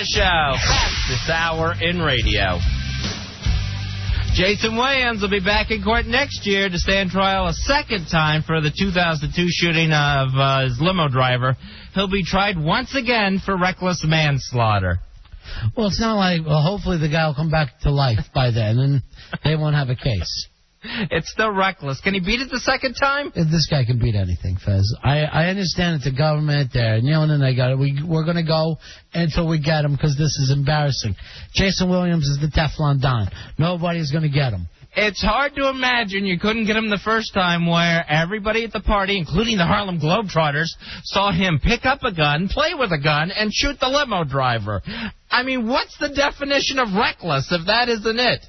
Fez Show. Fastest hour in radio. Jason Williams will be back in court next year to stand trial a second time for the 2002 shooting of his limo driver. He'll be tried once again for reckless manslaughter. Well, it's not like, hopefully the guy will come back to life by then, and they won't have a case. It's still reckless. Can he beat it the second time? This guy can beat anything, Fez. I understand it's the government. They're kneeling and they got it. We're going to go until we get him because this is embarrassing. Jason Williams is the Teflon Don. Nobody's going to get him. It's hard to imagine you couldn't get him the first time where everybody at the party, including the Harlem Globetrotters, saw him pick up a gun, play with a gun, and shoot the limo driver. I mean, what's the definition of reckless if that isn't it?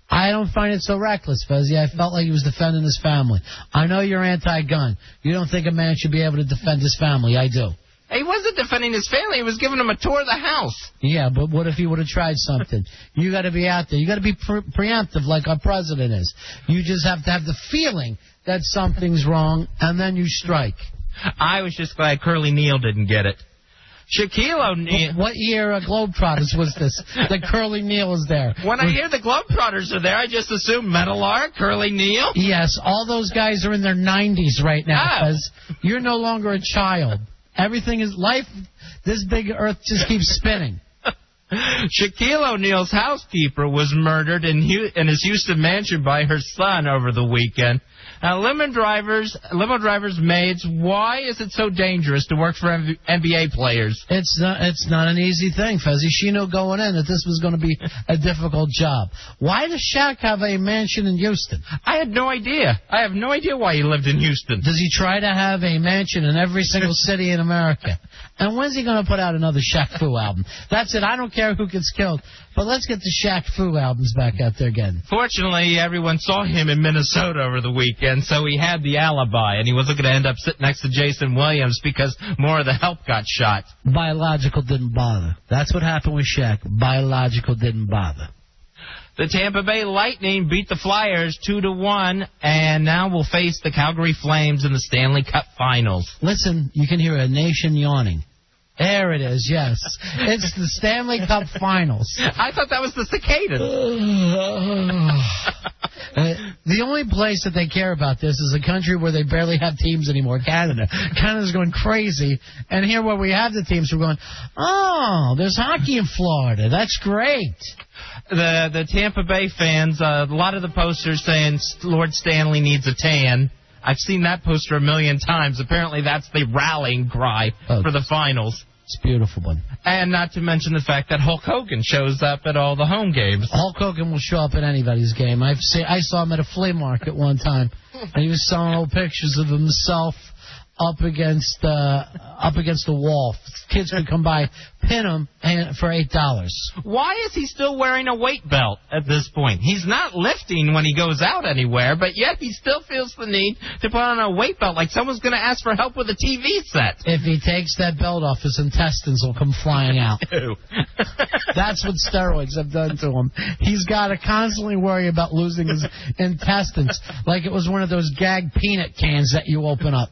I don't find it so reckless, Fezzy. I felt like he was defending his family. I know you're anti-gun. You don't think a man should be able to defend his family. I do. He wasn't defending his family. He was giving him a tour of the house. Yeah, but what if he would have tried something? You got to be out there. You got to be preemptive like our president is. You just have to have the feeling that something's wrong, and then you strike. I was just glad Curly Neal didn't get it. Shaquille O'Neal. What year Globetrotters was this? That Curly Neal is there. When I hear the Globetrotters are there, I just assume Metallar, Curly Neal. Yes, all those guys are in their 90s right now, because you're no longer a child. Everything is life. This big earth just keeps spinning. Shaquille O'Neal's housekeeper was murdered in his Houston mansion by her son over the weekend. Now, limo drivers' maids, why is it so dangerous to work for NBA players? It's not an easy thing, Fezzy. She knew going in that this was going to be a difficult job. Why does Shaq have a mansion in Houston? I had no idea. I have no idea why he lived in Houston. Does he try to have a mansion in every single city in America? And when's he going to put out another Shaq Fu album? That's it. I don't care who gets killed. But let's get the Shaq Fu albums back out there again. Fortunately, everyone saw him in Minnesota over the weekend, so he had the alibi, and he wasn't going to end up sitting next to Jason Williams because more of the help got shot. Biological didn't bother. That's what happened with Shaq. Biological didn't bother. The Tampa Bay Lightning beat the Flyers 2-1, and now will face the Calgary Flames in the Stanley Cup Finals. Listen, you can hear a nation yawning. There it is, yes. It's the Stanley Cup Finals. I thought that was the cicadas. The only place that they care about this is a country where they barely have teams anymore, Canada. Canada's going crazy. And here where we have the teams, we're going, oh, there's hockey in Florida. That's great. The Tampa Bay fans, a lot of the posters saying Lord Stanley needs a tan. I've seen that poster a million times. Apparently that's the rallying cry for the finals. It's a beautiful one. And not to mention the fact that Hulk Hogan shows up at all the home games. Hulk Hogan will show up at anybody's game. I saw him at a flea market one time, and he was selling old pictures of himself up against the wall. Kids could come by, pin him for $8. Why is he still wearing a weight belt at this point? He's not lifting when he goes out anywhere, but yet he still feels the need to put on a weight belt like someone's going to ask for help with a TV set. If he takes that belt off, his intestines will come flying out. That's what steroids have done to him. He's got to constantly worry about losing his intestines like it was one of those gag peanut cans that you open up.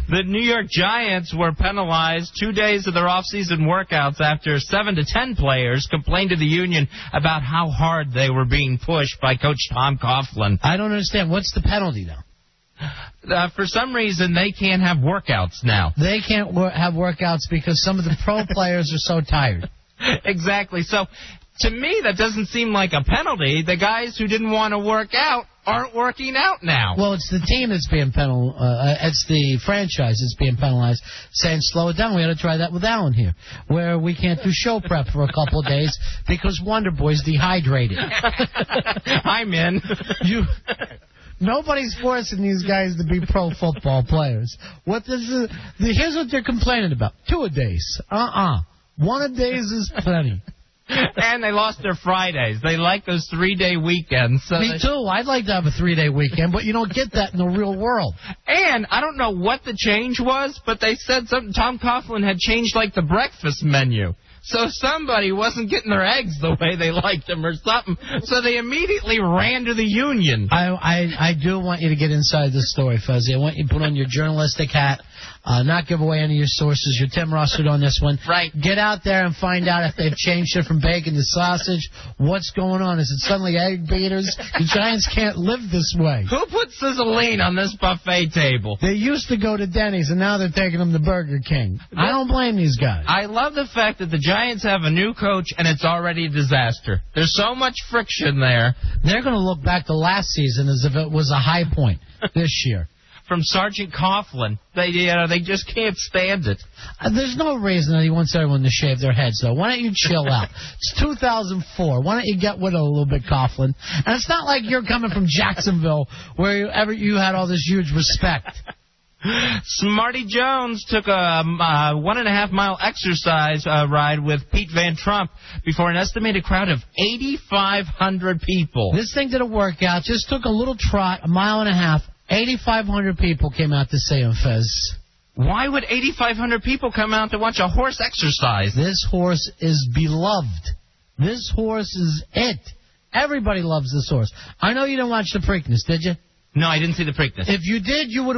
The New York Giants were penalized 2 days of their off-season workouts after 7 to 10 players complained to the union about how hard they were being pushed by Coach Tom Coughlin. I don't understand. What's the penalty now? For some reason, they can't have workouts now. They can't have workouts because some of the pro players are so tired. Exactly. So, to me, that doesn't seem like a penalty. The guys who didn't want to work out aren't working out now. Well, it's the team that's being penalized. It's the franchise that's being penalized, saying slow it down. We had to try that with Alan here, where we can't do show prep for a couple of days because Wonder Boy's dehydrated. I'm in. Nobody's forcing these guys to be pro football players. Here's what they're complaining about. 2-a-days. 1-a-days is plenty. And they lost their Fridays. They like those 3-day weekends. So Me too. I'd like to have a 3-day weekend, but you don't get that in the real world. And I don't know what the change was, but they said something. Tom Coughlin had changed, like, the breakfast menu. So somebody wasn't getting their eggs the way they liked them or something. So they immediately ran to the union. I do want you to get inside this story, Fuzzy. I want you to put on your journalistic hat, not give away any of your sources. You're Tim Russert on this one. Right. Get out there and find out if they've changed it from bacon to sausage. What's going on? Is it suddenly egg beaters? The Giants can't live this way. Who put sizzling on this buffet table? They used to go to Denny's, and now they're taking them to Burger King. I don't blame these guys. I love the fact that the Giants have a new coach, and it's already a disaster. There's so much friction there. They're going to look back to last season as if it was a high point this year. From Sergeant Coughlin, they just can't stand it. There's no reason that he wants everyone to shave their heads, though. Why don't you chill out? It's 2004. Why don't you get with it a little bit, Coughlin? And it's not like you're coming from Jacksonville where you had all this huge respect. Smarty Jones took a 1.5-mile exercise ride with Pete Van Trump before an estimated crowd of 8,500 people. This thing did a workout, just took a little trot, 1.5 miles. 8,500 people came out to see him, Fez. Why would 8,500 people come out to watch a horse exercise? This horse is beloved. This horse is it. Everybody loves this horse. I know you didn't watch the Preakness, did you? No, I didn't see the Preakness. If you did, you would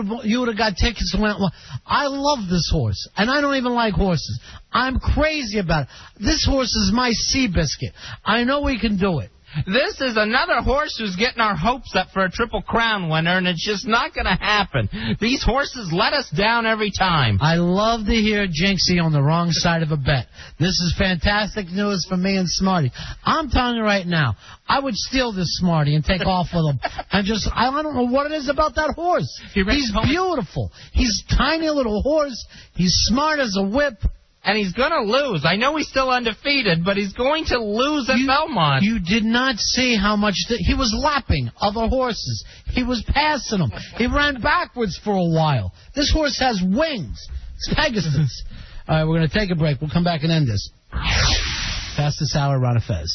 have got tickets and went. I love this horse, and I don't even like horses. I'm crazy about it. This horse is my Seabiscuit. I know we can do it. This is another horse who's getting our hopes up for a Triple Crown winner, and it's just not going to happen. These horses let us down every time. I love to hear Jinxie on the wrong side of a bet. This is fantastic news for me and Smarty. I'm telling you right now, I would steal this Smarty and take off with him. And I don't know what it is about that horse. He's beautiful. He's a tiny little horse. He's smart as a whip. And he's going to lose. I know he's still undefeated, but he's going to lose at Belmont. You did not see how much he was lapping other horses. He was passing them. He ran backwards for a while. This horse has wings. It's Pegasus. All right, we're going to take a break. We'll come back and end this. Fastest hour, Ron and Fez.